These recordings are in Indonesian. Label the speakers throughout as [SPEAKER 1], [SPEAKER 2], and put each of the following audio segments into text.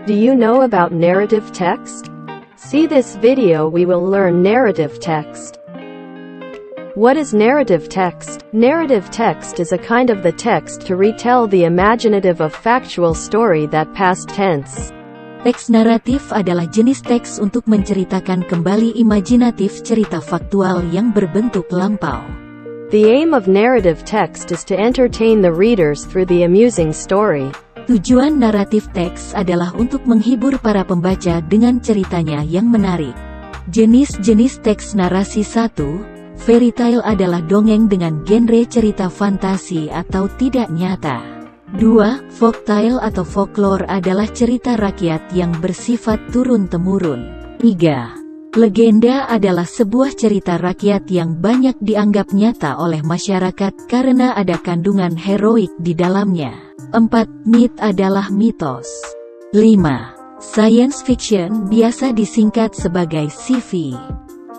[SPEAKER 1] Do you know about narrative text? See this video, we will learn narrative text. What is narrative text? Narrative text is a kind of the text to retell the imaginative of factual story that past tense.
[SPEAKER 2] Teks naratif adalah jenis teks untuk menceritakan kembali imajinatif cerita faktual yang berbentuk lampau.
[SPEAKER 1] The aim of narrative text is to entertain the readers through the amusing story.
[SPEAKER 2] Tujuan naratif teks adalah untuk menghibur para pembaca dengan ceritanya yang menarik. Jenis-jenis teks narasi 1. Fairy tale adalah dongeng dengan genre cerita fantasi atau tidak nyata. 2. Folktale atau folklore adalah cerita rakyat yang bersifat turun-temurun. 3. Legenda adalah sebuah cerita rakyat yang banyak dianggap nyata oleh masyarakat karena ada kandungan heroik di dalamnya. 4. Myth adalah mitos. 5. Science fiction, biasa disingkat sebagai sci-fi,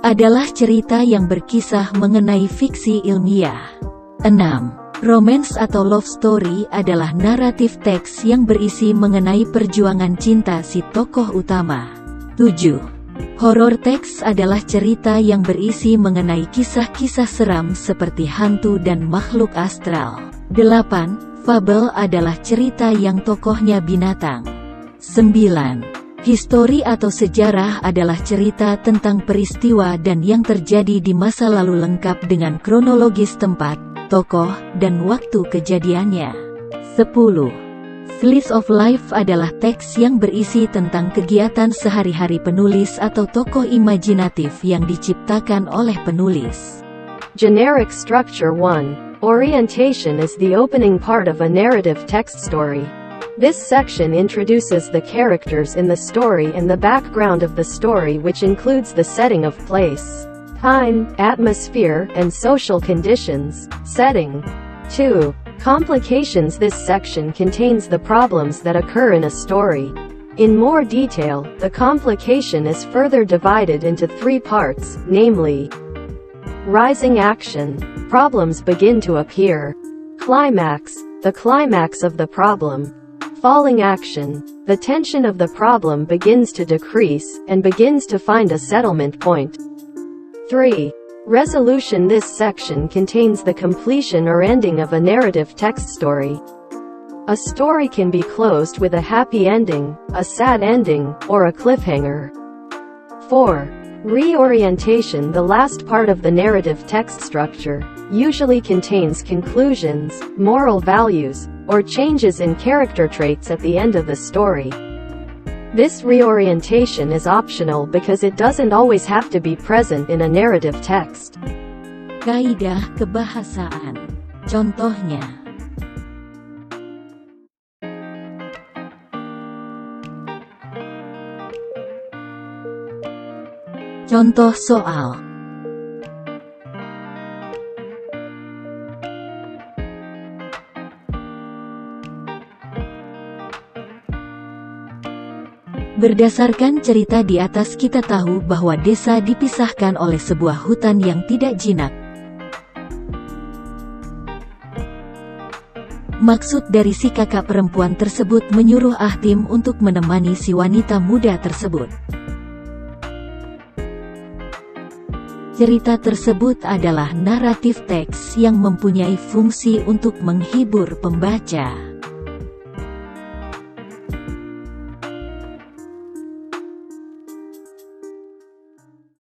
[SPEAKER 2] adalah cerita yang berkisah mengenai fiksi ilmiah. 6. Romance atau love story adalah naratif teks yang berisi mengenai perjuangan cinta si tokoh utama. 7. Horror teks adalah cerita yang berisi mengenai kisah-kisah seram seperti hantu dan makhluk astral. 8. Fable adalah cerita yang tokohnya binatang. 9. Histori atau sejarah adalah cerita tentang peristiwa dan yang terjadi di masa lalu lengkap dengan kronologis tempat, tokoh, dan waktu kejadiannya. 10. Slice of life adalah teks yang berisi tentang kegiatan sehari-hari penulis atau tokoh imajinatif yang diciptakan oleh penulis.
[SPEAKER 1] Generic structure 1. Orientation is the opening part of a narrative text story. This section introduces the characters in the story and the background of the story, which includes the setting of place, time, atmosphere, and social conditions. Setting. 2. Complications. This section contains the problems that occur in a story. In more detail, the complication is further divided into 3 parts, namely: rising action. Problems begin to appear. Climax. The climax of the problem. Falling action. The tension of the problem begins to decrease, and begins to find a settlement point. 3. Resolution. This section contains the completion or ending of a narrative text story. A story can be closed with a happy ending, a sad ending, or a cliffhanger. 4. Reorientation. The last part of the narrative text structure usually contains conclusions, moral values, or changes in character traits at the end of the story. This reorientation is optional because it doesn't always have to be present in a narrative text.
[SPEAKER 2] Kaidah kebahasaan. Contohnya. Contoh soal. Berdasarkan cerita di atas kita tahu bahwa desa dipisahkan oleh sebuah hutan yang tidak jinak. Maksud dari si kakak perempuan tersebut menyuruh Ahtim untuk menemani si wanita muda tersebut. Cerita tersebut adalah naratif teks yang mempunyai fungsi untuk menghibur pembaca.